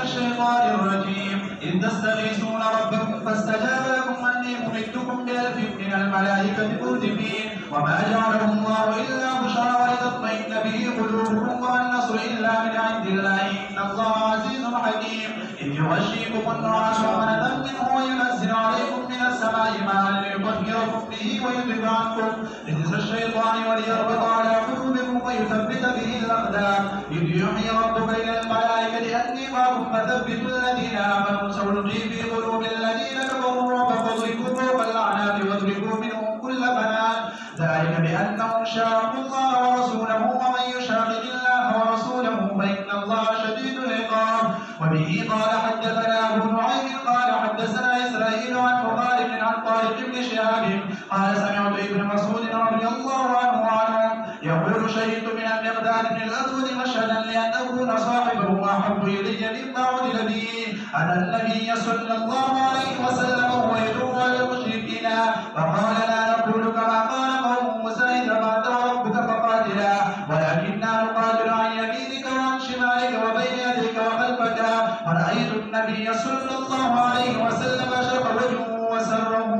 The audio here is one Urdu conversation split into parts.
الشيطان الرجيم إذ تستغيثون ربكم فاستجاب لكم أني ممدكم بألف من الملائكة مردفين وما جعله الله إلا بشرى ولتطمئن به قلوبكم وما النصر إلا من عند الله إن الله عزيز حكيم إذ يغشيكم النعاس أمنة منه وينزل عليكم من السماء ماء ليطهركم به ويذهب عنكم رجز الشيطان وليربط على قلوبكم ويثبت به الأقدام إذ يوحي ربك إلى الملائكة أني معكم فثبتوا الذين آمنوا سألقي في قلوب الذين كفروا الرعب فاضربوا فوق الأعناق واضربوا منهم كل بنان ذلك بأنهم شاقوا الله ورسوله ومن يشاقق الله ورسوله فإن الله شديد العقاب وبه قال حدثنا أبو نعيم قال حدثنا إسرائيل عن مخالف عن طارق بن شهاب قال سمعت ابن مسعود رضي الله عنه يقول شهدت من المقداد بن الأسود مشهدا لأن أكون صاحبه أحب إلي مما عدل به أن النبي صلى الله عليه وسلم هو يدعو على المشركين فقال لا نقول كما قال قوم موسى إذا بعث ربك فقاتلا ولكننا نقاتل عن يمينك وعن شمالك وبين يديك وخلفك ورأيت النبي صلى الله عليه وسلم شق وجهه وسره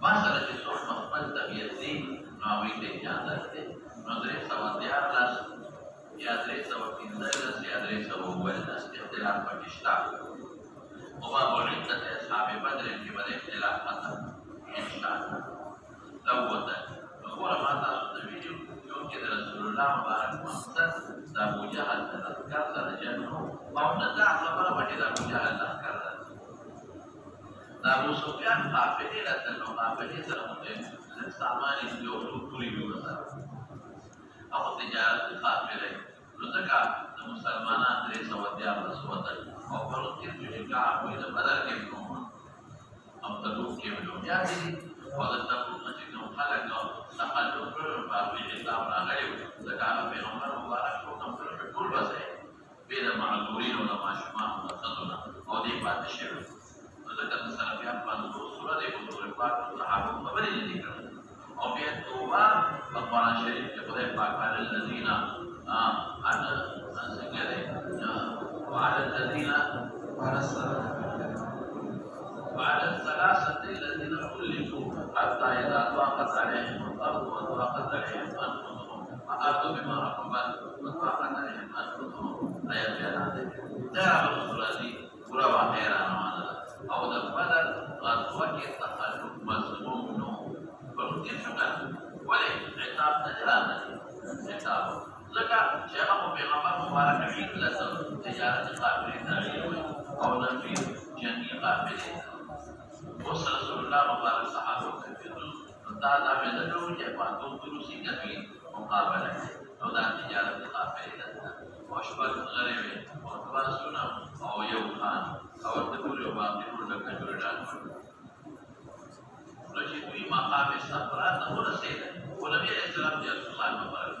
masalah itu mengapa terjadi nawi dengan itu nabi sawadiyar las ya dari sawadiyar las ya dari sawadiyar dalam Pakistan orang boleh terjadi sahabat badar yang pada dalam kata insyaallah tawadan orang mata sudah video kita Rasulullah mubarak maksud Abu Jahal terkar sarjana mau nak apa pada Abu Jahal terkar Abu Sufyan kafir dan kafir terhadap zaman itu puri juga. Aku tiada kafir. Luka Musliman dari Sawadiyah Rasulullah. Aku itu juga aku itu pada kemana. Aku tahu kemana. Jadi pada tahun masih nombor nakal beberapa Islam agak sekarang Muhammad Mubarak nombor betul bahasa. Beda mahalurin atau masyarakat atau atau di pasir. Kata salafian pandu surah dari buku Pak sahabat apa dia dikatakan objek tua Al-Quran Syarif kepada Pak al-Ladzina ada segala al-Ladzina وعلى الثلاثة الذين خلفوا حتى إذا ضاقت عليهم الأرض وضاقت عليهم أنفسهم فأتوا بما رحبت وضاقت عليهم أنفسهم ayat ayat dalam surah ini surah Al-Quran أو بدل غزوة تخلف مذموم فلوتين شكرا ولي عتاب تجربة عتاب ذكر شيخ بيغمبر مبارك عيد لسر تجارة قابلين تعيوي أو نفير جني قابلين وصل رسول الله مبارك صحابه كثيرون فانتهى من ذلك يفعلون دروسي كثير مقابلة أو ذات تجارة قابلين وأشبال غريبة وأتبال سنة أو يوخان أو تقول يباطل لك جردان رجيتوي مقام السفرات نقول سيدا ونبي الإسلام جاسوس الله مبارك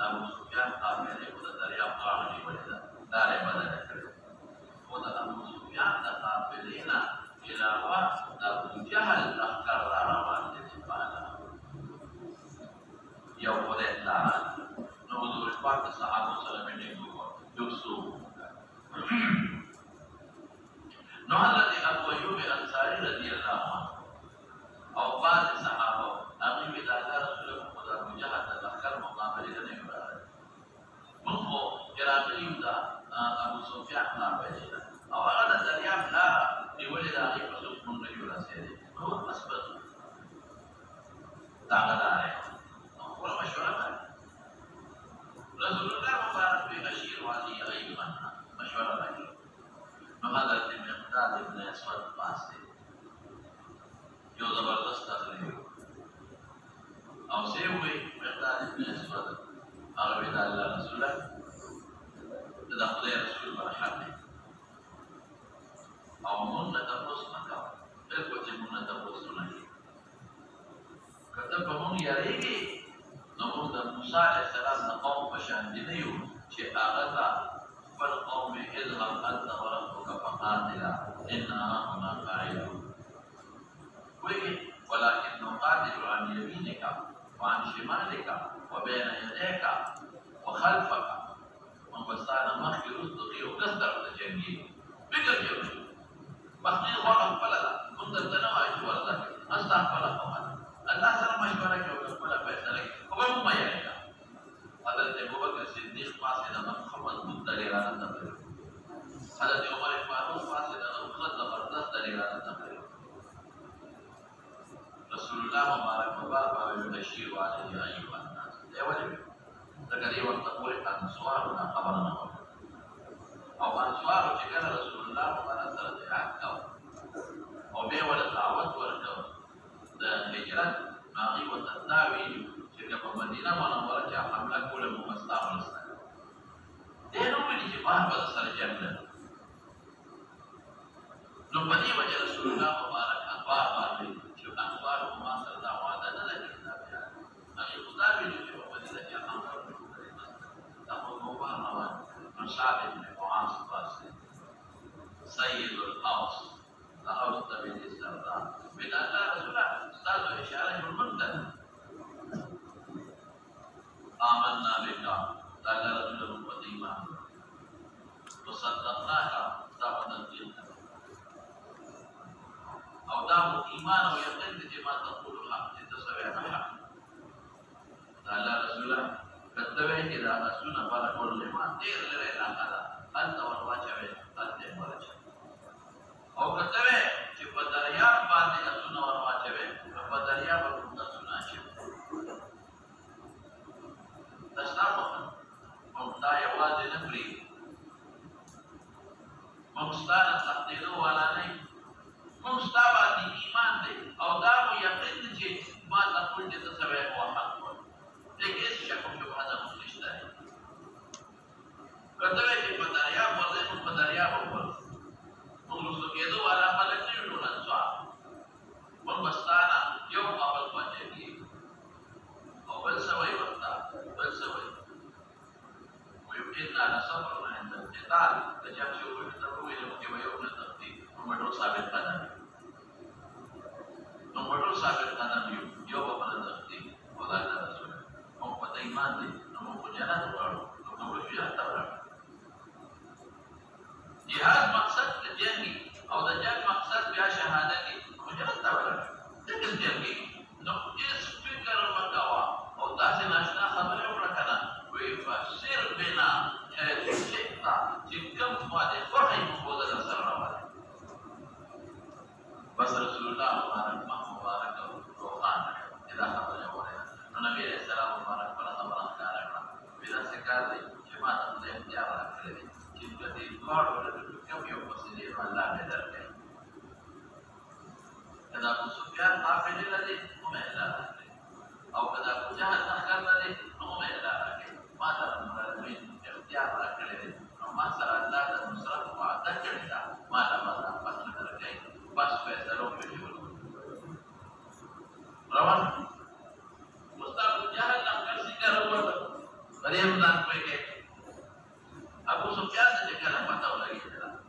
Abu Sufyan kafir itu dari Abdullah bin Walid dari Badar itu. Kota Abu Sufyan kafirina ilawa Abu Jahal laskar Araman di sana. Ya boleh lah. Nuzul Pak sahabat sallallahu alaihi wasallam Yusuf. Nuhallati Abu Ayyub al-Ansari radhiyallahu anhu. Awal sahabat Abu Bidadar Rasulullah Abu Jahal laskar muqabala dengan Sufyan apa aja. Awal ada dariab lah diwujud dari pasuk menuju rasanya. Oh asbab tak ada. Orang masyarakat Rasulullah membarak bi asyir wali ayman masyarakat lagi. Maka dari Miqdad ibn Aswad pasti. Yo zabardast taqrib. Aw sewi Miqdad ibn Aswad. Arabi Allah Rasulullah. Tidak boleh Rasul berhati. Aw munna terus maka. Berkuat munna terus lagi. Kata pemun ya ini. Namun dan Musa alaihissalam na kaum pasyan dinayo si agata fal qaum idhab anta wa rabbuka faqatila inna huna qa'idun. ولكن نقاتل عن يمينك وعن شمالك وبين يديك وخلفك وانبسطنا مخي رزقي وكسر الجنين بقر جميل مخي وقف فللا كنت تنوى اشوارك استغفر الله الله سلام اشوارك ولا فيصلك وبم ما يعيك حضرت ابو بكر الصديق فاسد محمد مدلل على النبي حضرت عمر الفاروق فاسد الخلد زبردست دليل على النبي Rasulullah membarak bapak Bashir wa alihi ayyuhan nas. Ya wajib. Terkali waktu boleh answar dan kabar nama. Aw answar jika Rasulullah membarak salat akau. Aw be wala ta'awud wa rakab. Dan hijrat mari wa tadawi jika Madinah Munawwarah ja hamla kula mustaqbal sana. Dia nombor di jemaah pada salat jannah. Nombor ni wajah Rasulullah membarak apa Ansar Umar sallallahu alaihi wasallam Nabi Muhammad itu Madinah yang aman tahu Muhammad Mus'ab bin Mu'az Basri Sayyidul Aws Al-Aws bin Sarda bin Allah Rasulullah stalu isyarat bermuntan amanna bika Allah Rasulullah beriman wasaddaqnaka tabadan jinna أو دام إيمان أو يقين بما تقول الحق تتسوي الحق. قال رسول الله كتبه إذا أسونا فلا كل ما تير لنا هذا أنت والواجب أنت والواجب. أو كتبه كبدريا بعد أسونا والواجب كبدريا بعد أسونا شيء. تسلمون ممتاز واجب نبري ممستان تقديره ولا نيم Mustaba di iman de, atau damu yakin je, mata pun dia tersabai wahad pun. Jadi siapa yang ada muslim. Kata lagi padaria boleh padaria boleh. Mengusul itu ala pada tujuan suah. Membastana, yo awal majeli. Awal sawai waktu, awal sawai. Mungkin ada sabar dengan detal. Kejap syukur kita perlu ilmu kebayang nanti. Nomor sabit kanan. Nomor sabit kanan yo bapak nanti. Wala Rasul. Mau patay mati, nomor jalan baru, nomor jihad baru. Jihad maksud kejangi, atau jihad maksud biasa syahadati, jihad baru. Jadi kejangi. Nomor speaker makawa, atau tahsin asna khabar berkana. Wifasir bina cipta, jika muade wahai membuat dasar rawat. Bas Rasulullah mubarak Quran tidak kabarnya boleh. Nabi Sallallahu Mubarak pada tabaran sekarang. Bila sekali jemaat boleh tiara kali. Jika di luar boleh kami posisi Allah bedarkan. Kada Abu Sufyan hafid lagi umela. Atau kada Abu Jahal nakal lagi umela lagi. Mata melalui tiara kali. Masalah Allah dan musyraf wa'adan kita. Mata pas terkait. Pas Faisal Fijul. Rawan Mustaqbal jahat nak kasihkan ruang. Beri menang mereka. Abu Sufyan saja kan apa tahu lagi adalah.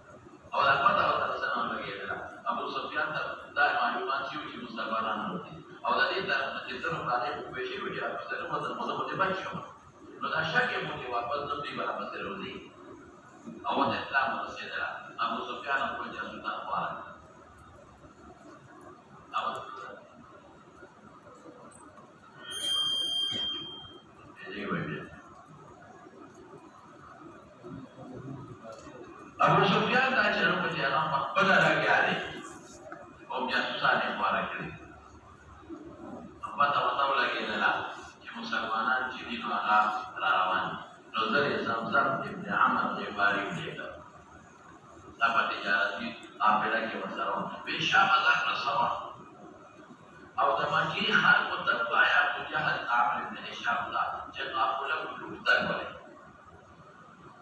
Awal apa tahu tak sana lagi adalah. Abu Sufyan tak majuan siu musabaran nanti. Awal ini tak kita berada di posisi dia bisa rumah dan baca. Lalu asyak yang motivasi nanti berapa seruli. Awal Islam manusia adalah Abu Sufyan pun jadi sultan kuat. Awal jadi Abu Sufyan dah cerita berjalan pada lagi hari. Om jasusan yang buat kiri. Apa tahu lagi adalah Musalmanan jadi nolak lawan. Nazar Zamzam ibn Amr Jabari dia. Dapat dijalani apa lagi masalah. Bisa mazak masalah. Atau mungkin hal terbaik Abu Jahal Amr ibn Hisham lah. Jika pula berlutan boleh.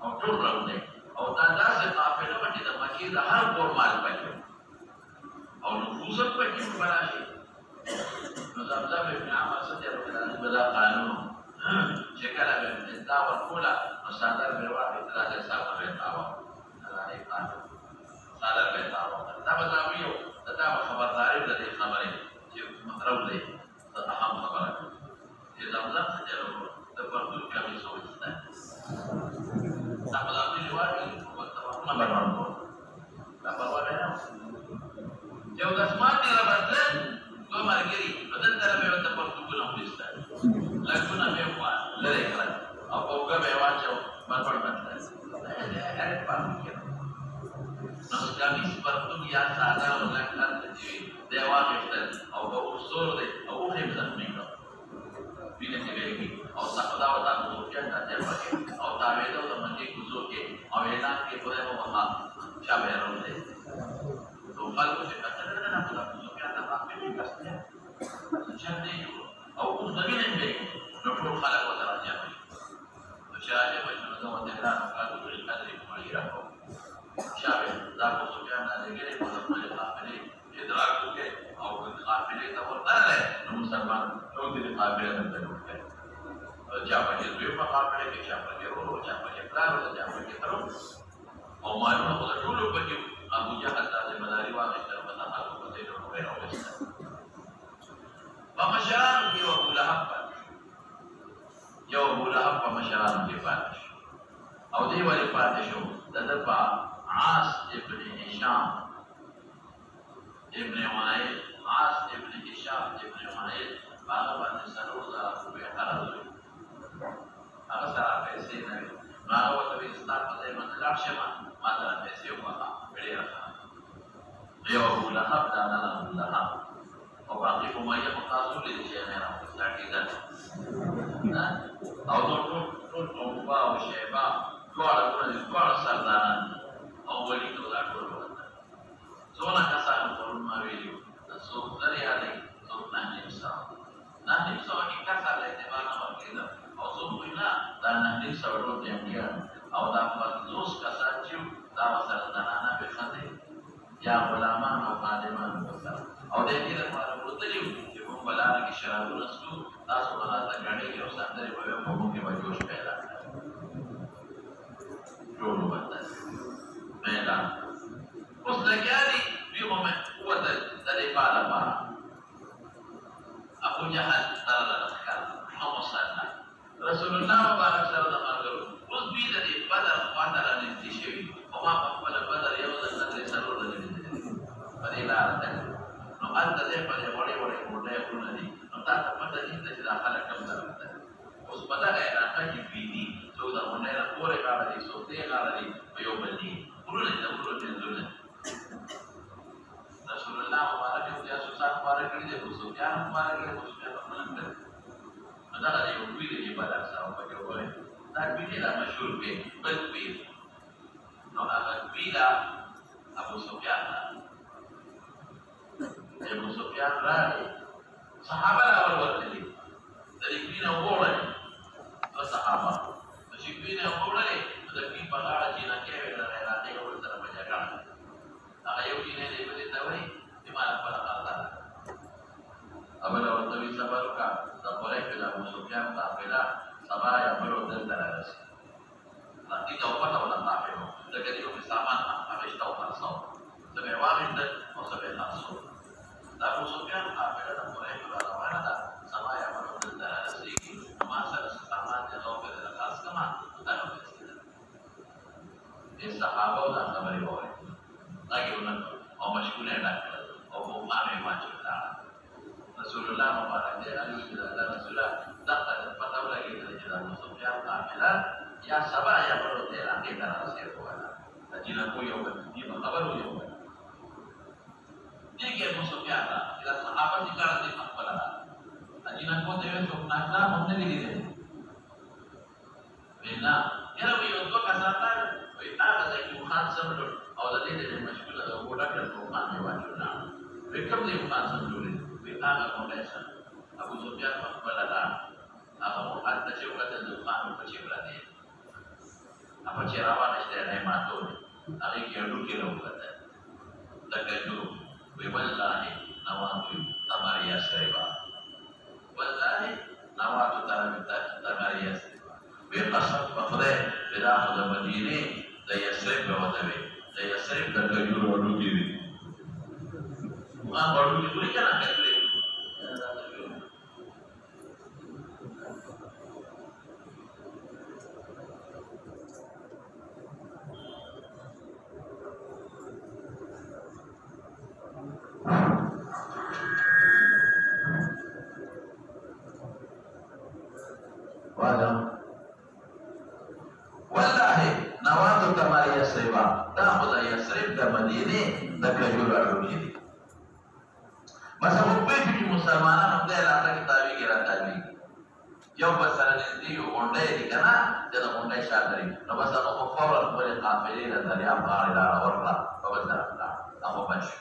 Atau ramai. Atau tanda setapi nama kita mungkin hal formal boleh. Atau nufusat boleh berbalasi. Zamzam ibn Amr sejauh kita bela kanun. Jika ada beritahu pula masalah berwakil tidak sama beritahu. Adalah ikan. Sadar beritahu. Tetap tahu tetap khabar tarif dari khabar ini. Makrab ini tetap khabar. Di Zamzam sejauh terperlu kami soalnya. Tak tahu diwakil buat apa berwakil. Tak berwakil. Jauh dasmati rabatlah. Kau margiri, betul tak ada tempat tubuh nak bistar. Lagu nak mewah, lelaki. Apa juga mewah jauh, berperbandingan. Ada pamikir. Nasi kami seperti yang sadar melakukan sendiri. Dewa bistar, apa usul deh, apa hemsan mereka. Bila sebegi, apa tak tahu tak usulkan tak siapa ke, apa tak tahu tak mesti usul ke, apa enak ke boleh memaham siapa yang boleh. Kalau kita katakan apa tak usulkan tak apa kasnya. Jadi, awak mesti ni, doktor khalaq wa taraja. Masyarakat macam mana kita kalau berikan dari masyarakat. Masyarakat tak usulkan ada gini pada masyarakat ini. Idrak ke, awak kafir itu berada. Musliman, awak tidak kafir dan tidak. Siapa yang beriman kafir ke siapa yang roh, siapa yang benar, siapa yang terus. Awak mahu dulu bagi Abu Jahal dari menari wajib dan menambah kepentingan orang. Pemasyarakat dia Abu Lahab. Jauh Abu Lahab pemasyarakat dia Fatih. Audi wali Fatih itu terdapat As ibn Hisham ibn Umayyad, As ibn Hisham ibn Umayyad. Bahawa Nisarullah Abu Bakar. Agar sahaja pesina. Bahawa tapi start pada menjelak siapa mata pesiupa beliau. Jauh Abu Lahab dan Abu Lahab. Orang itu banyak mengkasul di sini orang bersakitan. Nah, awal tu bau siapa, kuala sardanan, awal itu dah kuala. Soalnya kasar orang mariu, so dari hari so nanti ini kasar lagi mana kita. Also punya dan nanti seorang dia, awal dapat terus kasar cium, dapat sardanan berkati. Yang ulama mukadimah besar. Awal ini adalah Tadi, jika membalas lagi syarat itu, tak semua terjadi di usaha dari bawah mungkin baju sepeda. Dulu batas, mereka. Terus lagi hari, di momen kuat dari pada para. Abu Jahal terlalu dekat, Muhammad Rasulullah Muhammad SAW. Terus bila di pada dan di sini, Muhammad pada yang dari seluruh dari Padahal anda dia pada orang-orang muda yang pun ni, entah apa tadi kita tidak akan kembali. Us pada gaya nak jadi sudah muda yang boleh kalau di sote kalau di bayobeli, perlu ni. Rasulullah Muhammad dia susah pada kerja busuk, yang pada kerja busuk yang mana? Entah ada yang pilih di pada sama pada orang. Tak pilih lah masyhur pilih. Nak pilih Abu Sufyan. Abu Sufyan lari. Sahabat awal ini. Dari bina orang ke sahabat. Dari bina orang dari pada Cina kewek dan lain-lain yang berada pada jalan. Ayat ini diberitahu di mana pada kata. Apabila orang itu sabarkan, tak boleh bila Abu Sufyan tak bila sabar yang berada dalam nasi. Nanti jawab tak boleh tak bila. Dekat itu bersama habis tahu pasal. Sebenarnya itu maksudnya langsung. Abu Sufyan apabila tak boleh berada mana sama yang berada dalam nasi. Masa sesama dia tahu pada kas keman tak boleh. Ini sahabat dan sahabat orang. Lagi orang masyhurnya nak, orang mana macam mana. Rasulullah Muhammad dia Ali dan Rasulullah tak ada patah lagi dari jalan Sufyan apabila ya sahabat yang berada dalam kita nasi kuala. أجينا هو يوم يوم خبر يوم تيجي مسوي على إذا صحابة تكار دي مقبلة أجينا هو تيجي شوف نحنا من نبيه بينا يلا بيوتو كسرنا بيتابع زي مخان سمدور أو ذي المشكلة ده هو لكن مخان يواجهنا بكم زي مخان سمدور بيتابع مولاسا أبو سفيان مقبلة لا أبو مخان تشوف كذا مخان وكشيف لديه apa cerawan istilah matun ari kelu kelu kata takaju wallahi nawatu tamariya sariba wallahi nawatu tamariya sariba biqasab faqda bila khada madini la yasrib wa tabi la yasrib takaju rodu diri ma rodu diri kan akal masa mukmin di Muslimanan untuk elata kita bikin tadi. Yang besar ini ondai di kana, jadi ondai syadari. Lepas itu aku fawran boleh kafir dari apa ada orang lah, besar lah, aku baca.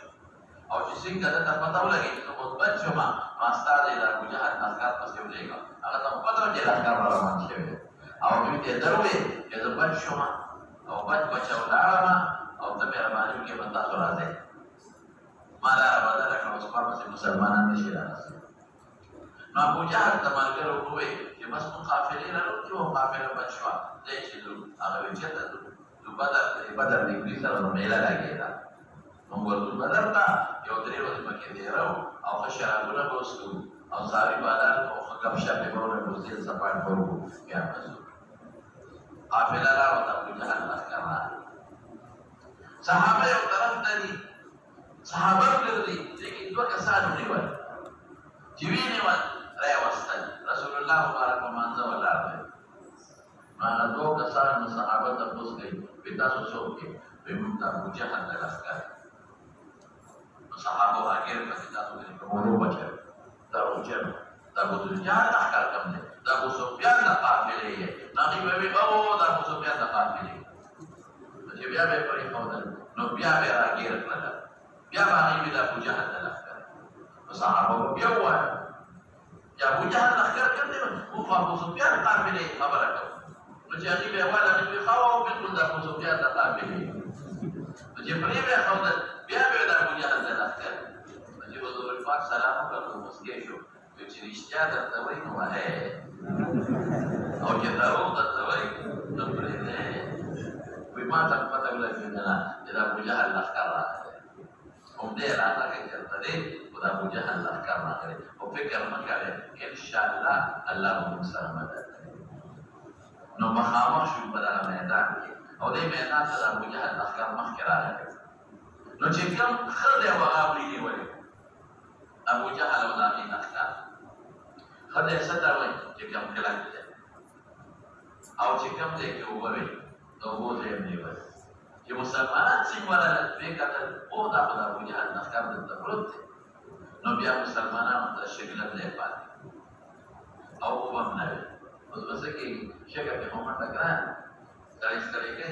Aku sih kata tak tahu lagi, aku baca cuma master dari bujahat naskah pasti boleh. Aku tak tahu jelaskan orang manusia. Aku itu terus, jadi baca cuma, aku baca ulama, aku tak berani ke bentak surat. Malah pada kalau sebab masih Muslimanan di sini. Nah, Abu Jahal teman kerja ruwe, dia masuk kafirin lalu dia kafir bersyukur. Jadi itu agak bercerita tu badar di Iblis lalu mela lagi dah. Membuat tu badar tak, yang terima di makin derau, atau syarah guna bosku, atau sari badar, atau kapsya pembawa bosku sampai baru yang masuk. Kafir lalu Abu Jahal maskarlah. Sahabat yang terang tadi. Sahabat berdiri, jadi dua kesan lewat. Jiwi lewat, lewat. Rasulullah Mubarak memanza walar. Mana dua kesan sahabat terus ke, kita susuk ke, meminta Abu Jahal dalaskan. Sahabat akhir kita sudah kemuru baca, terucap, terucap tak kalkamnya, terucap tak kafir. Nanti bebe bawa terucap tak kafir. Jadi bebe perihaudan, no bebe akhir kelada. Dia bagi bila Abu Jahal dalaskan. Sahabat dia buat. Ya Abu Jahal dalaskan kan dia. Abu Sufyan kafir ni apa lagi? Jadi dia buat dan dia khawatir pun Abu Sufyan tak kafir. Jadi dia khawatir dia bila Abu Jahal dalaskan. Jadi Rasulullah Pak salam kalau muslim itu. Jadi istiadat tawai wahai. Atau kita tahu tak tawai tak boleh. Bima tak patah lagi dengan Abu Jahal dalaskan. Umdeh rata kerja tadi, udah Abu Jahal lah karena ini. Fikir makanya, insyaallah Allah bersama kita. Nomor khamar syukur pada medan. Oleh medan adalah Abu Jahal lah karena makiranya. No jika khadnya wahab ini wali. Abu Jahal udah ini nakal. Khadnya sedang jika mengkelak dia. Atau jika mereka wali, tahu dia ni wali. Di Musliman sih malah mereka kata, oh tak pada Abu Jahal naskah dan terperut. Nabi Musliman antara syekilat lepas. Aku pun menarik. Maksudnya ki syekh ke Muhammad Akran sekali-sekali ke,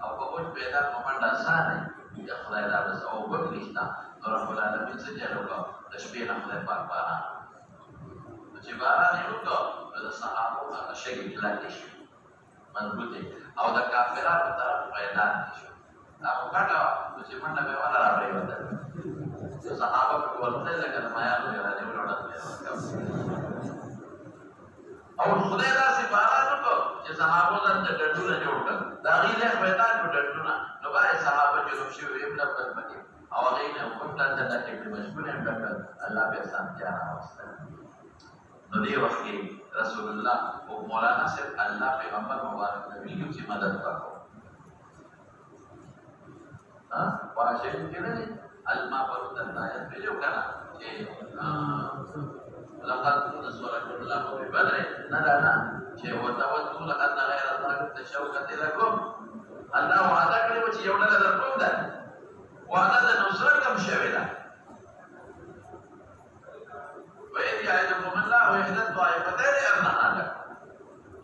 aku pun beda Muhammad dasar ni. Ya khulai dah besar. Aku pun lista. Orang bulan lebih sejarah kau. Tashbih nak khulai parpara. Cibaran itu kau. Ada sahabat atau syekilat isu. Manbuti. Awak kafirat antara perbedaan. Aku kata, cuma nak bawa darah berbeda. Sahabat berkuasa dengan maya tu yang ada di luar negeri. Awak sudah dah sebarang tu, je sahabat dan terdengar dan jauhkan. Dari yang berbeda terdengar. Lepas sahabat jauh siapa yang dapat bagi. Awak ini pun dan terdengar yang masuk yang dapat Allah bersan tiada awasnya. Nabi wakil Rasulullah Maulana Nasir Allah Peygamber Mubarak Nabi itu si madad pakau. Para syekh kira ni alma parutan ayat beliau kan? Lakat suara Allah berbadre nada syekh watawat tu lakat nagayat Allah kita syaukat ilakum Allah wa'ada kali یو ډله درکوم ده وعده د نصرت هم شوې ده وإذ يعدكم الله إحدى الطائفتين أنها لكم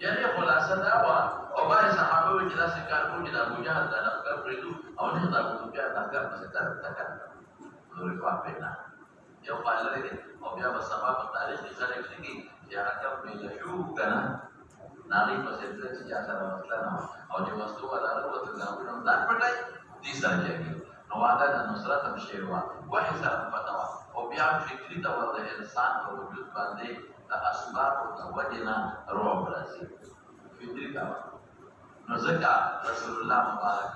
یعنی خلاصه دا وه او بعضې صحابه وایي چې داسې کار کوو چې د ابوجهل دا لښکر پرېږدو او نه د ابوسفیان لښکر پسې تګ حضور پاک وینا یو خوا لرې دی او بیا به سبا په تاریخ کې خلک لیکي چې حکم بن یشوع که نه د هغې پسې تلل چې چا سره وسله نه وه او چې وسلو والا راووتل د هغوی نه ځان پټوي دې سره جنګېږي نو وعده د نصرت هم شوې وه وحې سره هم پته وه او بیا هم فکري ډول د انسان په وجود باندې د اسبابو د وجې نه رعب راځي فکري ډول نو ځکه رسول الله مبارک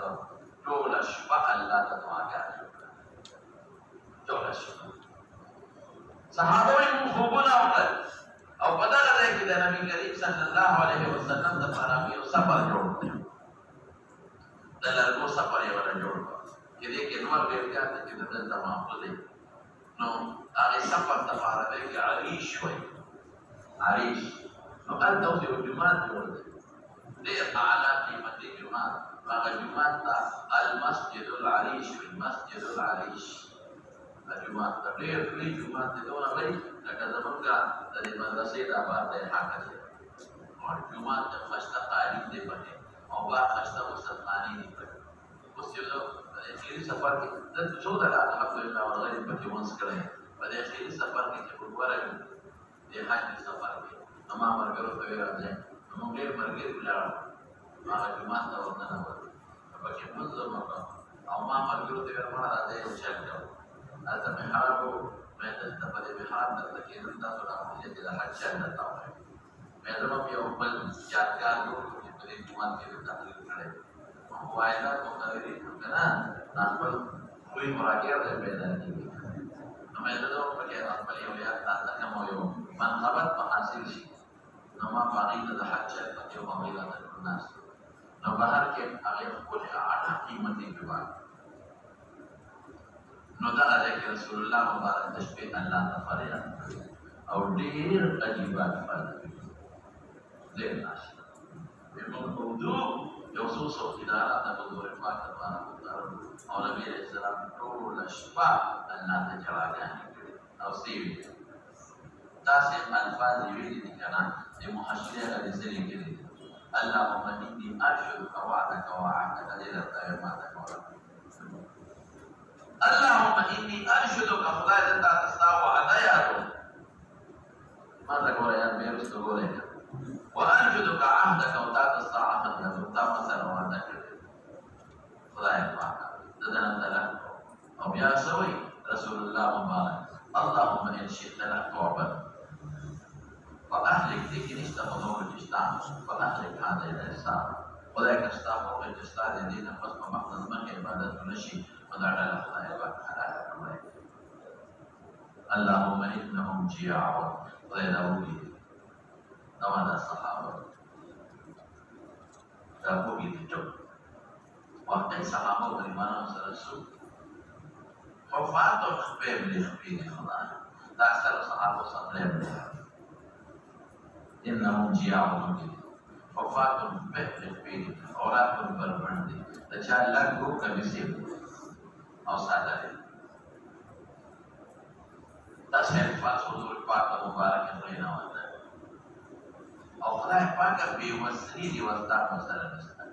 ټوله شپه الله ته دعاګانې وکړه ټوله شپه صحابه وایي موږ خوبونه وکړل او په دغه ځای کې د نبي کریم صلی الله علیه وسلم دپاره مې یو سفر جوړ کړی د لرګو سفر یې ونه جوړ کړ چې دې کې نور بېلګات دي چې د دلته محفوظ دی نو هغې سفر دپاره دی کې عریش وایي عریش نو هلته اوس یو جومات جوړ دی ډېر اعلی قیمتي جومات هغه جومات ته المسجد العریش وایي مسجد العریش دا جومات ته ډېر لوی جومات دی دونه لوی لکه زمونږ د دې مدرسې دا بار دی حقه دی او جومات ته خشته تعلیم دی پکې او با خشته مسلماني دی پکې اوس یو اخري سفر کې دلته څو ځله الحمدلله ورغلي پکې ونس کړی په دې اخري سفر کې چې وګورئ دې حج سفر کې نو ما ملګرو ته ویل راځئ نو موږ ډېر ملګري ولاړو هغه جومات ته ورننوتو پکې لمونځ وکړو او ما ملګرو ته ویل مړه راځئ یو چل کوو هلته محراب و مې دلته په دې محراب دلته کېدل تاسو راغلي چې د حج چل درته ووایم مې زه به یو بل یادګار جوړ کړو چې په دې جومات کې مې تقریر کړی واعدات مقررې کړو که نه دا خپل خوی مراجع دی پیدا کېږي نو مې زه پکې خپل یو یاد تازه کړم او یو منقبت به حاصل شي نو ما په هغې ته د حج چل پکې و هغې راته ټول ناست نو بهر کې هغې ښکلې اعلی قیمتي جومات نو دغه ځای کې رسول الله مبارک د شپې الله ته فریاد کړی او ډېر عجیبه الفاظ ډېر ناشته موږ په وضو یو څو څوکیداران د حضور پاک دپاره وتړل او نبي علیه السلام ټوله شپه الله ته جوابګانې کړي او څه یې ویلي داسې الفاظ یې ویلي دي که نه د محشرې هغه دې څه لیکلي دي اللهم اني ارشدك وعدك ووعدك دې درته وایم ماته کوله اللهم اني ارشدك خدای دې تا ته ستا وعده یادوم ماته ګوره یاد مې وروسته ګورئ وانشدك عهدك او تا ته ستا عهد یادوم تا ما سره وعده کړې خدای پاک د ده نه طلب او بیا څه وایي رسول الله مبارک اللهم ان شئت لا تعبد فاهلك دې کې نشته خو نور چې شته فاهلك هذا الانسان خدای که ستا خوښه چې ستا د دې نه پس په مقصد مخکې عبادت ونه شي نو دا ډله خدای پاک حلاله کړی اللهم انهم جیاع خدای دا ولیدي دا ما دا صحابه دا ولیدي ټول وقتی صحابه و ایمانان سره سو حفاظ و خبیب لی خبیب خدای دا اکثر صحابه صدریم لی انهم جیاع ولیدي حفاظ و خبیب لی خبیب اولاد و بربندی دا چا لگو کبھی سیب او ساده دی داسې الفاظ حضور پاک مبارک خینا وته او خدای پاک بې وسلې دي وستا مسله نشته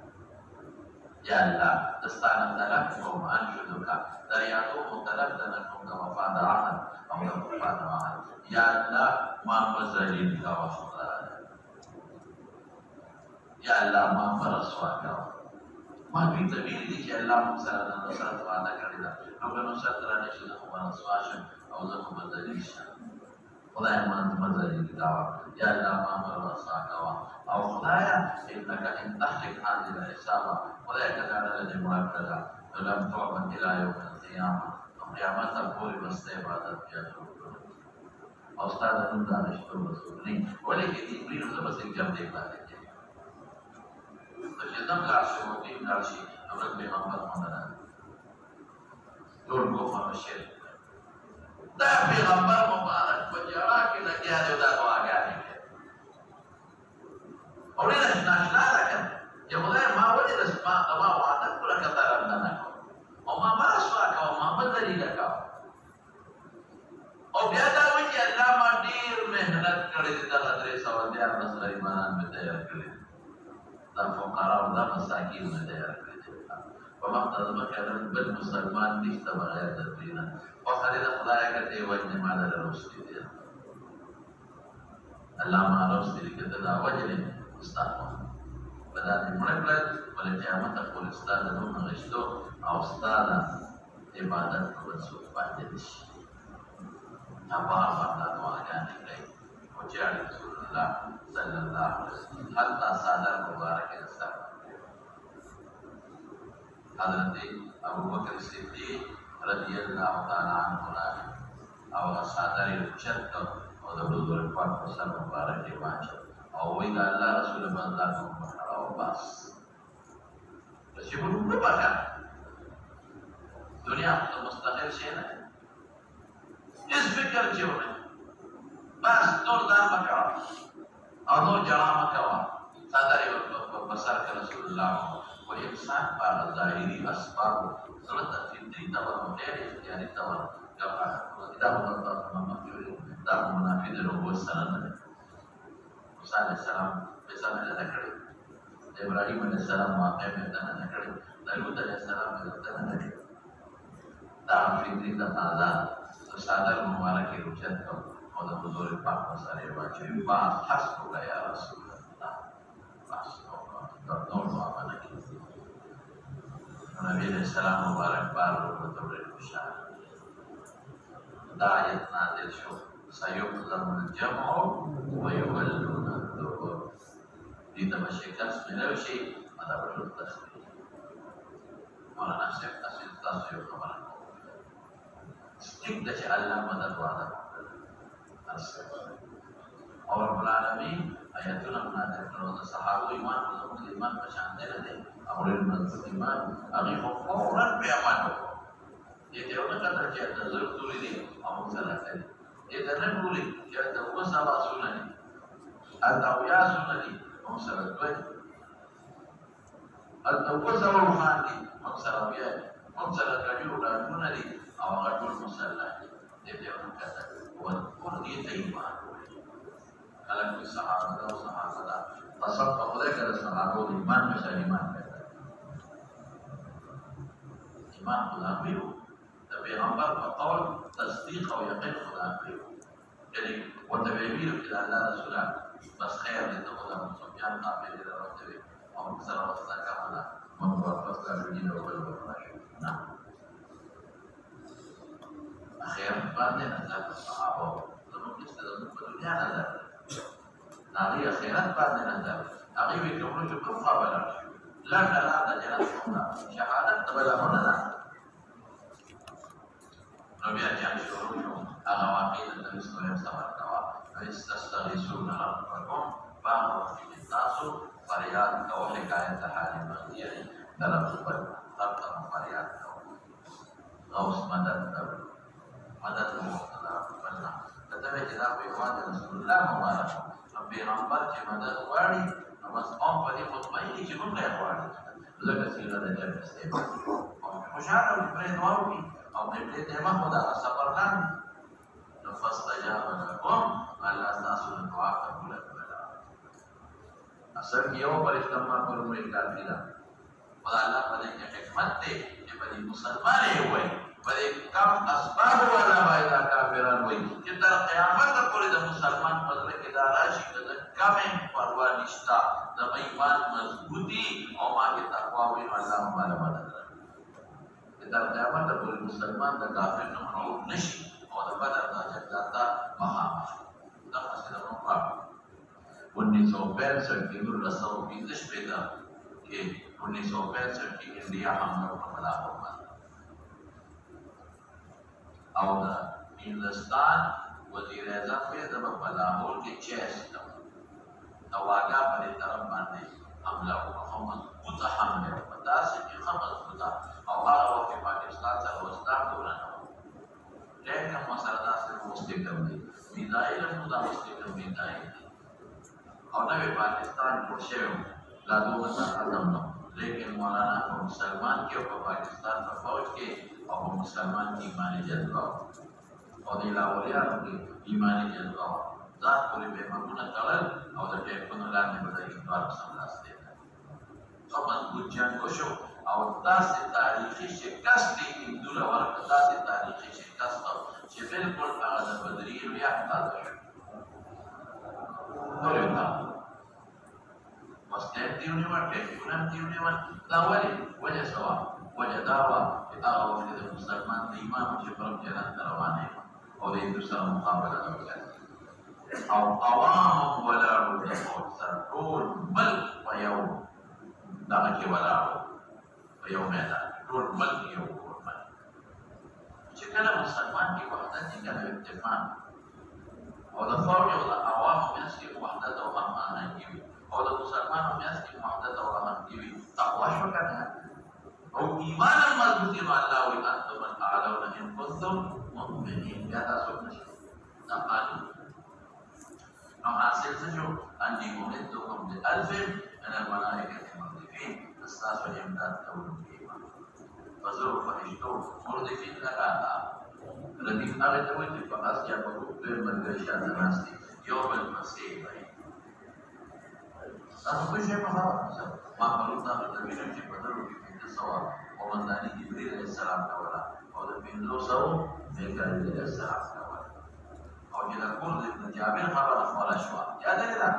یا الله دستانه طلب کوم انشدک دریاتو مطلب دنه کوم د وفا د عهد او د وفا د عهد یا الله ما مزلین کا وخدا یا الله ما فرسوا کا ما دوی ته ویلي دي چې الله موږ سره د نصرت وعده کړې ده نو که نصرت رانه شي نو به رسوا شم او زه به ذلیل شم خدایه ما ذلیل کوه یا الله ما رسوا کوه او خدایه انک ان تهلک هذه العصابه خدایه که دا ډله دې مړه کړه ده نو لم تعبد الی یوم القیامه نو قیامت ته پورې به ستا عبادت بیا څوک کوي او ستا د نوم دانشور به څوک نه وي ولې چې دې کړي نو زه به صرف دې باندې چې دم لاړ شي او دین لاړ شي نو ورځ پیغمبر باندې راځي ټول ګوښه مشر دا پیغمبر مبارک په جړا کې لګیا دی او دا دعاګانې کوي او ډېره ناشنا ده که چې خدای ما ولې ما وعده کړه که طرف نه فقراء او دا مساکین نه تیار کړی دی په وخت د ځمکې بل مسلمان نشته بغیر د دوی نه وخت د خدای ګټې وجنې ما در روستي دی الله ما روستي کې دا وجنې استاد بدا دې مړ کړل ولې قیامت پورې استاد نو نغشتو او استاد عبادت په وسو باندې شي نبار باندې دعاګانې کوي او چې رسول الله صلی الله علیه وسلم حتی صادر مبارک رسول حضرت ابو بکر صدیق رضی الله تعالی عنہ او صادر چت او د حضور پاک سره مبارک واچو او وی دا الله رسول الله او بس چې موږ په پاتہ دنیا ته مستقل شي نه اس فکر چونه بس نور دا مکا او نور جړه مکا صادر بسر رسول الله و انسان پر ظاهری اسباب سره تفصیل دا ورته یعنی دا دا منافید روح سره نه موسی علیہ السلام په ځان نه کړی ابراهیم علیہ السلام واقع په ځان نه کړی داوود علیہ السلام په ځان نه کړی دا فکر دا تازه صادر مبارک روچت او د حضور پاک سره واچي با حسب یا رسول الله بس نو باندې نبی علیہ السلام مبارک بار ورته خوشاله دا آیت نازل شو سيقدم الجمع ويولون الدبر دي ته شکست ملو شي دا په تصدیق مولانا شیخ تاسو تاسو یو خبره ستیک د چې الله مدد وعده او رب العالمین آیاتونه نازل کړو د صحابه ایمان او د ایمان په شان دی او د ایمان هغه فورا په ایمان وکړو دې ته یو کتر چې د ضرورت لري دي او سره کوي دې ته نه ګوري چې د وسه سنن دي او یا سنن دي او سره کوي د وسه روحان دي او سره بیا او سره کوي او د دي او هغه ټول مسله دې ته یو کتر او دې ته ایمان کله چې صحابه او صحابه تصدق خدای کړه صحابه ایمان مشه ایمان پیدا ایمان خدا پیو پیغمبر په قول تصدیق او یقین خدا کوي یعنی وتبعیر الى الله رسول بس خیر دې ته خدا سبحان قابل دې راوته او سره واسطه کوله موږ په فاصله کې نو ولر نه اخیر باندې نه صحابه زموږ چې د دنیا نه ده ناری اخیرت باندې نه ده هغه وی کوم چې په خبره لا لا د جنت شهادت تبلغونه نه نبي أجعل شروعهم أغواقين النبي صبر كوا فاستغيثون ربكم فأمر في الناس فرياد كو حكاية حال مغيري طلب البر تبقى فرياد كو غوث مدد مدد المقتدى ربنا كتب جناب إخوان رسول الله مبارك ربي غنبر چې مدد غواړي نو بس قوم په دې مطمئن چې موږ یې غواړو لکه سیره د جنت استعمال خوشاله پرې دعا وکړي او دې ته ما خدا صبر لاندې نو فاستجاب لكم الله تاسو دعا قبول کړه اصل یو پرشتما پر موږ کافی ده خدای الله په دې کې حکمت دی چې په دې مسلمان یې وای په دې کم اسباب ولا وایدا کافران وای چې تر قیامت پورې د مسلمان په ځل کې دا راشي د کمه پروا نشتا د ایمان مضبوطی او ماګه تقوا وي الله تعالی مدد تر قیامت پورې مسلمان د کافر نه خلاص نشي او د بدر د جزاتا مخامخ دا څه د نوپا 1965 کې نور رسول بيزش پیدا کې 1965 کې انډیا حمله وکړه او د هندستان وزیر اعظم په د لاهور کې چیست نو واګه په طرف باندې حمله وکړه مضبوطه حمله په داسې کې مضبوطه او هغه وخت پاکستان سره وستا دورانه لیکن مسله داسې مستقیم دي میدای له موږ مستقیم میدای او نو پاکستان پوښیو لا دوه ځله نو لیکن مولانا په مسلمان کې او په پاکستان په فوج کې او په مسلمان کې ایمانی جذبه او د لاوریانو کې ایمانی جذبه ځان پورې به موږ تړل او د ټیکنو لاندې به د انتظار سملاسته مضبوط جنگ وشو او داسې تاریخي شکست یې هندوله ورکړه، داسې تاریخي شکست چې بالکل هغه د بدري رویه تازه شو. ولې دا مسلک دې ونیول، ټلیفون دې ونیول، دا ولې؟ وجه څه وه؟ وجه دا وه چې هغه وخت د مسلمان د امام چې فرق جنت ته روانه یم او د هندو سره مقابله وکړه او عوام ولاړو د فوج سره ټول ملک په یو دغه کې ولاړو په یو میدان، ټول ملک یو ټول ملک. چې کله مسلمان کې وحدت وي کله اتفاق او د فوج او د عوامو منځ کې وحدت او هماهنګي وي او د مسلمانو منځ کې وحدت او هماهنګي وي، تقوا شو که نه؟ او ایمان المضبوط نو الله وایي انتم الاعلون ان کنتم مؤمنین. بیا تاسو نشئ دا قانون نو حاصل څه شو؟ انی ممدکم بألف من الملائکة مردفین، ستاسو امداد کوونکي ایمان فزرو فرشتو مردفین لکه ردیف هغې ته وایي چې په اس کې په روح ډېر ملګري شاته ناست دي، یو بل پسې وایي. تاسو پوه شئ په خبره؟ ما پرون تاسو ته ویلم چې په درو کې 500 قومنداني جبريل عليه السلام کوله او د 500 میکائیل علیه السلام کوله. او چې د کورد ابن جابر خبره خوله شوه، یاد لرې ده؟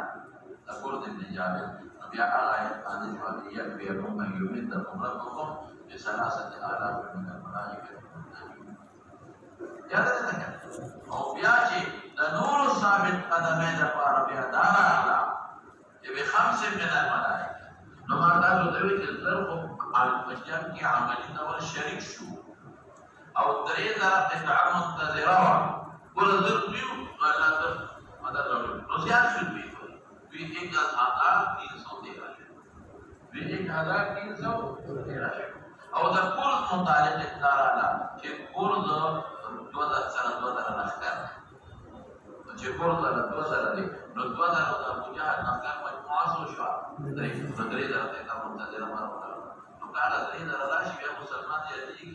د کورد ابن جابر نو بیا هغه آیت باندې شوه چې یکفیکم ان یمدکم ربکم بثلاثة آلاف من الملائکة منزلین. یاد لرې ده؟ او بیا چې د نورو ثابت قدمۍ دپاره بیا دا راغله چې بخمس من الملائکة. نو ما تاسو ته ویل چې زر خو په جنګ کې عملي ډول شریک شو او 3000 قطعه منتظره وه، ګوره زر ویو الله ته مدد راوړي نو زیات شو. دوی 1313 شو او د کورد متعلق دا راغله چې کورد 2000 سره 2000 لښکر چې کورد سره 2000 دی نو 2000 د ابوجهل لښکر مجموعه څو شوه؟ 3000 قطعه منتظره وه. کله 3000 راشي بیا مسلمان یادېږي،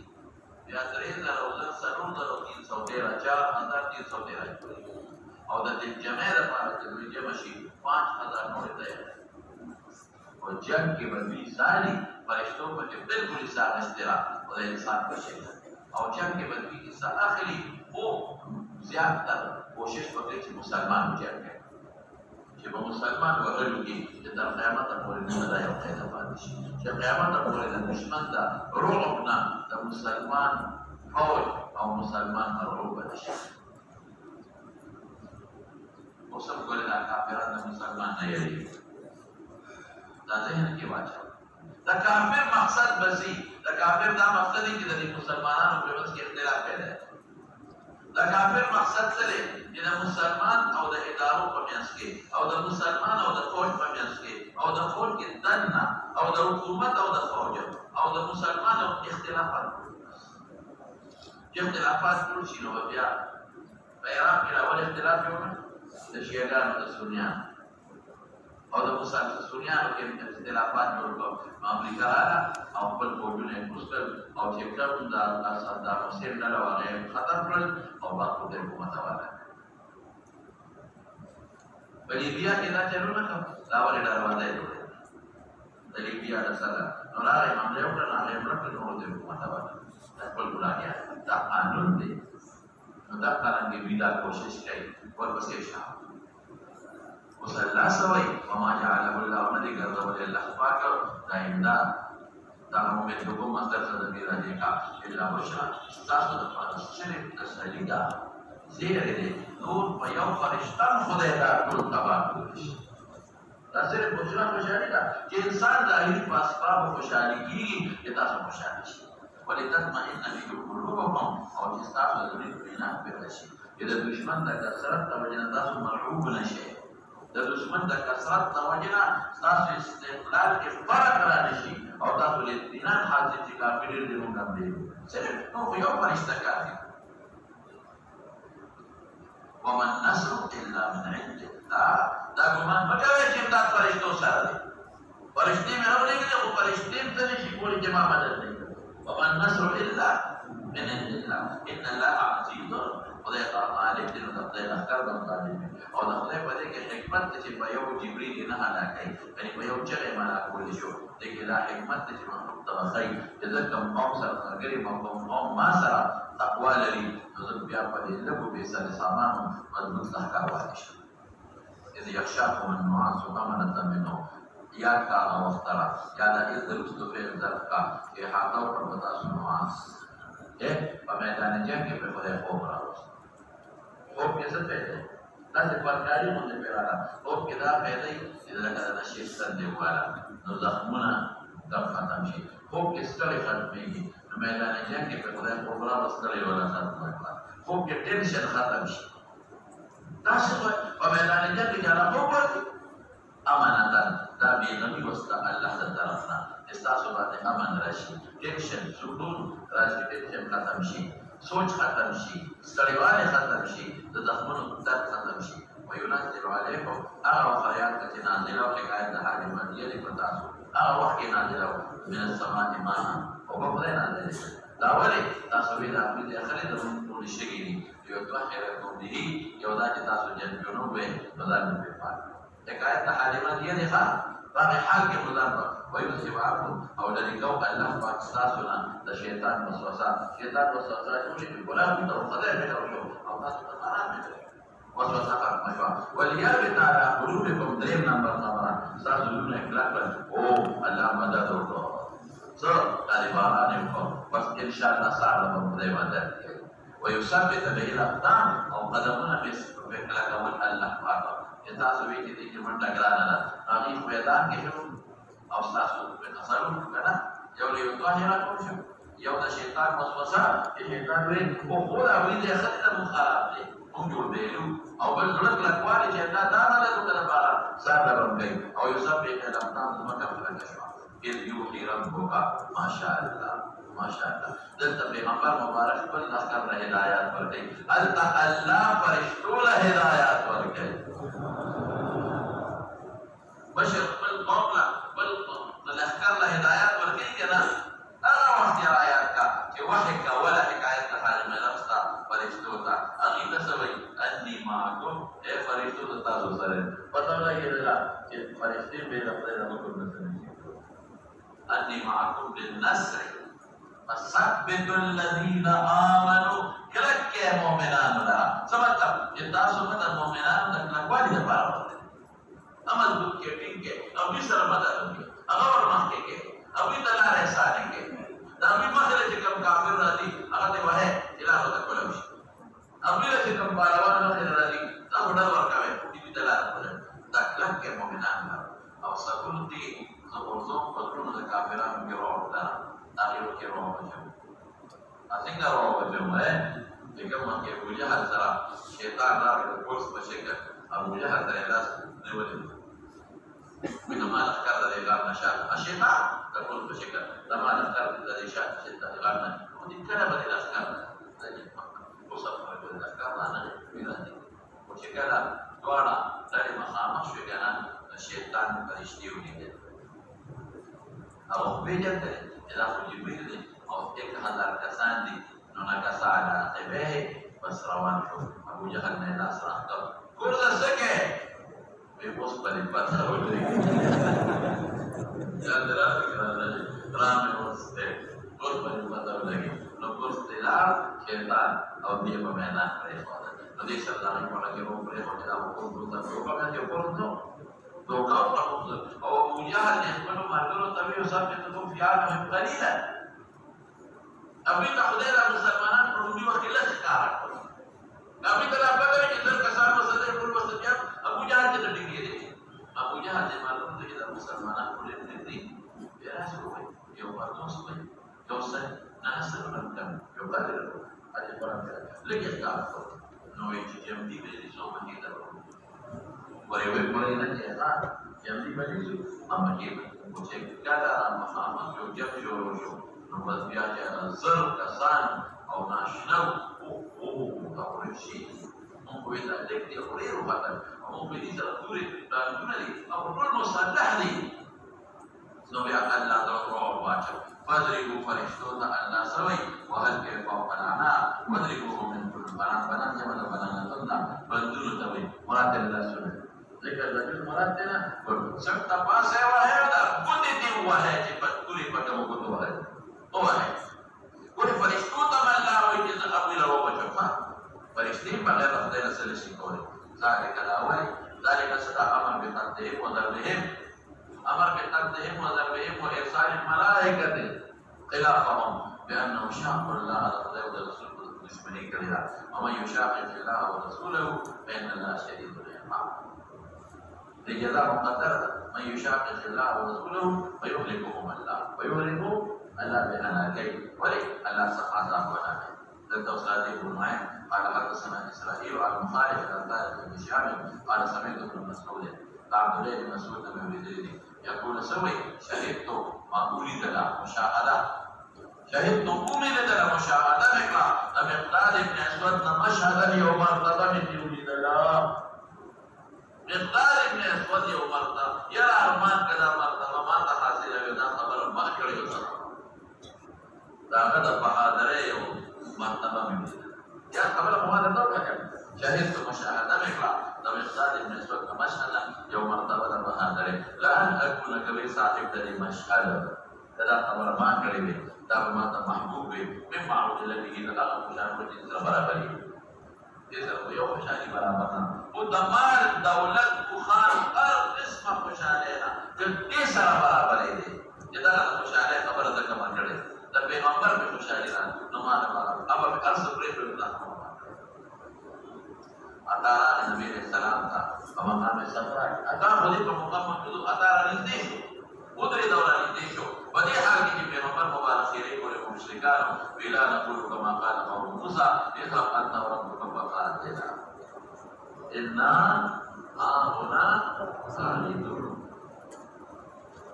بیا 3000 او 4313 4313 او د دې جمع لپاره چې دوی جمع شي 5000 نورې تیار او جنګ کې به دوی سالي فرشتو پکې بالکل حساب اشتراک او د انسان په شکل او جنګ کې به دوی حصه اخلي خو زیاتره کوشش وکړي چې مسلمان وجنګي، چې په مسلمان وغلو کې چې تر قیامته پورې نه دا یو قاعده پاتې شي چې قیامته پورې د دشمن د رعب نه د مسلمان فوج او مسلمان مرعوب نشي. اوس هم ګورې دا کافران د مسلمان نه یېرېږي، دا ذهن کې واچوه. د کافر مقصد بسي، د کافر دا مقصد دی چې د مسلمانانو په منځ کې اختلاف پیدا کړي. د کافر مقصد څه دی؟ چې د مسلمان او د ادارو په منځ کې او د مسلمان او د فوج په منځ کې او د فوج کې دننه او د حکومت او د فوج او د مسلمانو اختلافات چې اختلافات ټول شي نو بیا په عراق کې راول اختلاف جوړ د شیعاګانو د سنیانو او د سنیانو کې اختلافات جوړ کړو. امریکا راغله او خپل فوجونه یې کوز کړل او چې کوم د صدام حسین ډله وه هغه یې ختم کړل او باقي د حکومت حواله کړل. په لیبیا کې دا چلونه کوم دا ولې ډاروازه یې جوړېده د لیبیا د سره نو راغی حمله وکړه، هغه یې مړه کړل نو د حکومت حواله دا خپل ګناهګار دا قانون دی. نو دا څرنګه دوی دا کوشش کوي ورپسې شا اوس الله څه وایي؟ وما جعله الله نه دي ګرځولی الله پاک دا امداد دا ممدکم مصدر څه د دې راځي کا الا بشرا ستاسو دپاره صرف تسلي ده، زیری دی. نور په یو فرشته خدای دا ټول تباه کولی شي. دا صرف بشرا خوشحالي ده چې انسان ظاهري په اسبابو خوشحالي کېږي چې تاسو خوشحاله شي. ولتطمئن به قلوبکم او چې ستاسو د زړه اطمینان پیدا شي چې د دشمن د کثرت د وجې نه تاسو مرعوب نه شئ، د دشمن د کثرت د وجې نه ستاسو استقلال کې فرق رانه شي او تاسو له اطمینان حاصل چې کافر ډېر دې موږ هم دی صرف نو خو یو فرشته کافي. وما النصر الا من عند الله. دا ګمان مه کوئ چې امداد فرشتو سره دی، فرشتې مې راولېږلې خو فرشتې هم څه نشي کولی چې ما مدد نه کړي. وما النصر الا من عند الله ان الله عزيز خدای غالب دی نو د خدای لښکر به غالب وي او د خدای په دې کې حکمت دی چې په یو جبريل نه هلاکوي یعنې په یو چغې یې هلاکولی شو دې کې دا حکمت دی چې مخلوق ته وښایي چې زه کوم قوم سره ملګری یم او کوم قوم ما سره تقوا لري نو زه بیا په دې لږو بې سرې سامانو مضبوط لښکر والی شم اذ یغشاکم النعاس امنة منه یاد کا هغه وخت را یا د دې د وروستو فعل ظرف کا چې احاطه وکړه په تاسو نعاس په میدان جنګ کې پرې خدای خوب راوست خوب کې څه پیدا داسې پرکاري غوندې پرې راغله خوب کې دا پیدا وي چې لکه د نشې ستندې وواله نو زخمونه دم ختم شي خوب کې ستړی ختمېږي نو میدان جنګ کې پرې خدای خوب راوست ستړی ولا ختمه کړه خوب کې ټینشن ختم شي تاسو په میدان جنګ کې جانا خوب ورکړي امانتن دا بېغمي وسته الله د طرف نه ستاسو باندې امن راشي ټینشن سکون راشي ټینشن ختم شي سوچ ختم شي ستړیوالی ختم شي د زخمونو درد ختم شي وینزل علیکم هغه وخت آیات کې چې نازله او حکایت د حال مدیه دی په تاسو هغه وخت کې نازله من السماء ماء او په خدای نازله دا ولې تاسو وی د اخري د اخري د ټول شي دي یو طاهرکم به یو دا چې تاسو جنونو به بدل نه پات حکایت د حال مدیه دی ښه باقي حال کې مضافه ويذهب عنكم او لنكو الله پاک تاسو نه د شیطان وسوسه جوړي په ګلاب ته خدای به راوړو او تاسو ته آرام دی وسوسه ختمه شوه وليابت على قلوبكم دریم نمبر خبره تاسو زړونه اخلاق او الله مدد وکړو زه طالبان یم بس ان شاء الله سره به خدای مدد کوي ويثبت به الاقدام او قدمونه به کله کول الله پاک تاسو وی چې دې منډه ګرانه ده هغه میدان کې شو او تاسو په تصرف کنه یو یو ظاهره کوم شو یو د شیطان وسوسه چې شیطان وی او خو دا وی دې خدای ته خراب دی موږ جوړ دیلو او بل ډول کلکوالی چې الله دا نه له کنه بارا ساده باندې او یو سب به لمدان زمکه فرنده شو اذ یوحي ربک ماشاء الله ماشاءالله دلته پیغمبر مبارک بل لخر له هدایت ورکړي الله فرشتو له هدایت ورکړي بشر بل قوم له بل لخر له هدایت ورکړي کنه هغه وخت آیات کا چې وحی کا ولا حکایت ته حالم نفسا فرشتو ته اغي نسوي اني معكم اے فرشتو تاسو سره پتہ لګیږي چې فرشتي به د خپل حکم نه اني معكم بالنصر فثبتوا الذين آمنوا کلک مؤمنان لرا سمجھتا چې تاسو ته مؤمنان د کلکوالي لپاره ورته عمل وکړي ټینګه او به سره مدد وکړي هغه ورمخکې کې او به تعالی احسان کې دا به مخله چې کوم کافر راځي هغه ته وه الهو ته کولم شي او به چې کوم باروان مخله راځي دا وړه ورکوي دې تعالی کولم دا کلک مؤمنان لرا او سکونتي زبرزوم پترونو د کافرانو کې راوړل آخر کې راوځم څنګه راوځم چې کوم کې ابو جهل سره شیطان راغی د کورس په شکل ابو جهل ته لاس نیولې من ما ذكر الإعلان نشاط الشيطان تقول بشكل لما ذكر الإشاء شدة الإعلان ودي كلمة الأذكار وصف الأذكار أنا بلادي وشكل دوانا dari مخامخ شكل الشيطان فرشتي وليد أو بيجت إذا جبريل أو 1000 كسان دي نونا كسان عقبه بس روان شو أبو جهل نے لاس رخت كل سكه بيبص بالبطل ولي يا دراسة رامي وسته كل بالبطل لگی نو کورس تلا شیطان او دې په میدان پرې وځه نو دې سره دا په لګي وو پرې وځه دا په کوم څه په کومه کې ورته دوکا او ابو جهل نے خپل مرګرو ته ویو صاحب ته کوم خیال هم قليلا ابي ته خدای له مسلمانان په دې وخت کې لږ کار کړو ابي ته لا پته چې در کسان مسله ټول مسله ابو جهل ته ټینګې دي ابو جهل دې معلوم دی چې مسلمانان ټول دې بیا راځي یو پاتوس وي یو څه نه سره ورته یو قدر اته پرانه لږه کار کړو نو چې jem دې دې څو باندې درو ورې ورې نه ځه jem دې باندې اما کې چې کله محمد یو jem جوړ شو نو بس بیا چې زر کسان او ناشنو او تورشي موږ وې دا دې اورې وروته موږ دې سره تورې دا دي او ټول مصالح دي نو بیا الله درو واچو فضربوا فرشتو ته الله سوي وهل کې فوق العناء وضربوه من كل Banan zaman banan tentang bantu tapi murat adalah sunnah. Jika lebih murat adalah serta pas wahai ada budi di wahai cepat tuli pada muka wahai. Wahai. Kuri faristu taman lawa itu abu lawa macam faristi pada lafaz selesai kau. Zalik alawai, zalik sedang amar bertandem, wadarbehem, amar bertandem, wadarbehem, wa irsal malaikat. خلافهم بأنه شاق الله على الله ورسوله دشمني كلها ومن يشاقق الله ورسوله فإن الله شديد العقاب. لجزاء مقدر من يشاقق الله ورسوله فيهلكهم الله بهلاكين ولي الله سبحانه وتعالى. للتوصيل بن معين قال حدثنا إسرائيل عن مخالف عن ذلك بن شعب قال سمعت ابن مسعود عبد الله بن مسعود بن بدري يقول سوي شهدت ما أولد له مشاهدة شهدت أمد له مشاهدة مقدار ابن أسود مشهدا يوم ارتضى من يولد له مقدار ابن أسود يوم ارتضى يرى أرمان كذا مرتبة ما تحصل كذا خبر ما كره يصير هذا بحاضر يوم مرتبة من يا خبر مهذا طبعا شهدت مشاهدة مقدار ابن أسود مشهدا يوم ارتضى بحاضر لا أن أكون كبير صاحب ذي مشهد كذا خبر ما كره tapi mata mahbub memang الذي adalah musyawarah di barabari dia yo syari barabana udamal daulat bukhar isma musyawarah ke sara barabari dia adalah musyawarah kabar ada kemana tapi ambar musyawarah nama apa arus berita antara Nabi sallallahu alaihi wasallam sabra atau boleh pemukaman itu antara ini udri daulah ini ودي حاجة في مقام مباركين والمشركان بلا نقول كما قال قوم موسى اذهب أنت وربك فقاتلا إنا هاهنا خالدون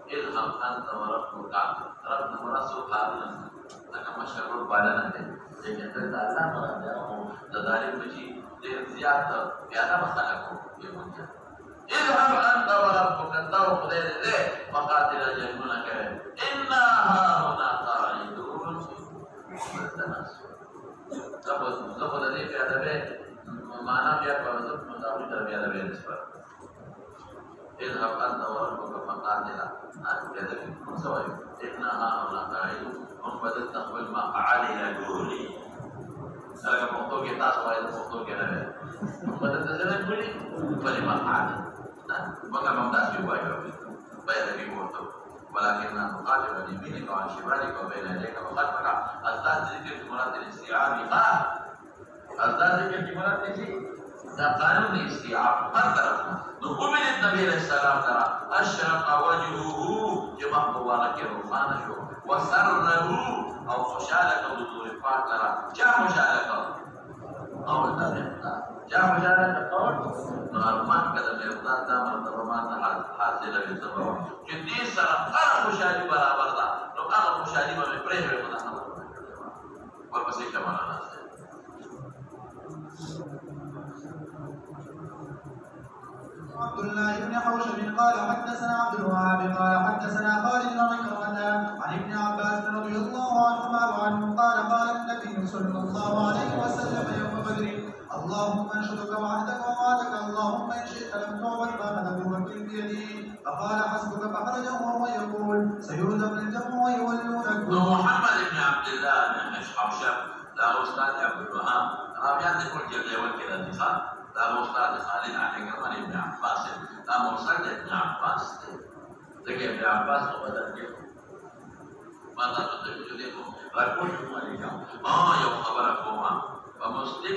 اذهب أنت وربك ربنا ورسول خالدون لك مشروع بالنا jadi kita Allah berada dari biji ziyada biada masalahku dia punya اذهب أنت وربك تنتظر خدای فقاتل الجنون كريم إنا هاهنا قاعدون لقد ذلك أدبه معنى بيا فوزق مداوي تربية أدبه نسبة اذهب أنت وربك فقاتل أدبه مسوي إنا هاهنا قاعدون هم بدل تقبل ما علي لقولي kalau foto kita soal foto kita ada, pada dasarnya boleh, boleh manfaat. Maka memang juga ya, baik lagi foto. Walaupun mengkaji bagi ini kawan syibali kau bela dia kau kat maka asal zikir murat isti'ab iqah, asal zikir murat isti'ab kanun isti'ab tertarafna. Nukumin Nabi Sallallahu Alaihi Wasallam ashraq wajhuhu jemah mubarak ruhana syu, wasarnahu أو مشاركة وضوء الفاترة جاء مشاركة قول تغيرتا جاء مشاركة قول نغرمان كذا ميرتان دامر ترمان حاصلة بسبب جدي سرم قرم مشاركة برابر دا لو قرم مشاركة من بريه بمدخل والبسيط كمان ناس عبد الله بن حوشب قال حدثنا عبد الوهاب قال حدثنا خالد بن عكرمة عن ابن عباس رضي الله عنهما وعنه قال قال النبي صلى الله عليه وسلم يوم بدر اللهم انشدك وعهدك ووعدك اللهم ان شئت لم تعبد فاخذ بوكل بيدي فقال حسبك فخرجه وهو يقول سيهزم الجمع ويولون محمد بن عبد الله بن حوشب لا استاذ عبد الوهاب رابعا تقول جل وكذا النساء لا أستاذ خالد عن كمان ابن عباس لا أستاذ ابن عباس لكن ابن عباس هو بدل كيف ماذا تقول لكم ركوع مالكم يوم خبركم ومسلم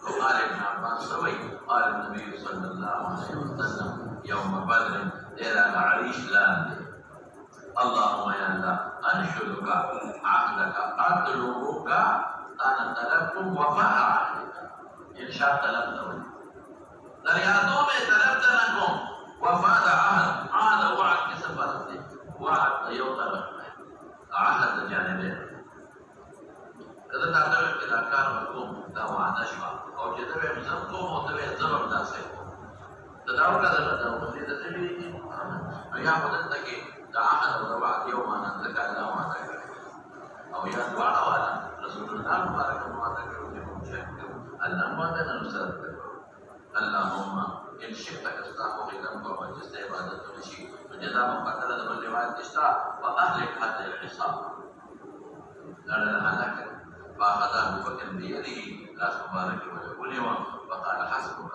وقال ابن عباس سوي قال النبي صلى الله عليه وسلم يوم بدر إلى معريش لاند اللهم يا الله أنشدك عهدك أطلبك أنا طلبتم وفاء عهدك إن شاء طلبتم درياتهم طلبتنكم وفاء عهد وعد كسفرتي وعد يوم عهد جانبين کله دا ډول کې دا کار وکړو دا وعده شوه او چې زه به یې زه کوم او ته به یې زه به همداسې کوم ته دا وکړه دا اوسې د څه ویلي نو یا خو دلته کې د عهد او د وعد یو معنا ځکه الله وعده کړې او یا دواړه وعده رسول الله مبارک وعده کړو چې موږ شهید کړو الله وعده نه نصرت کړو اللهم ان شئت تستحق ذنب وجزت عبادت نشي وجزاء مقتل ذنب الروايات اشتا واهلك هذا الحساب لا هلاك فاخذ ابو بكر بيده راس مبارك ويقول وقال حسبك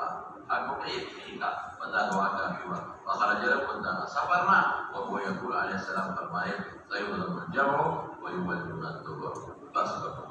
حقك يكفيك فزاد وعكافيها وخرج لكم سفرنا وهو يقول عليه السلام فرمائے سيهزم الجمع ويولون الدبر فاصبروا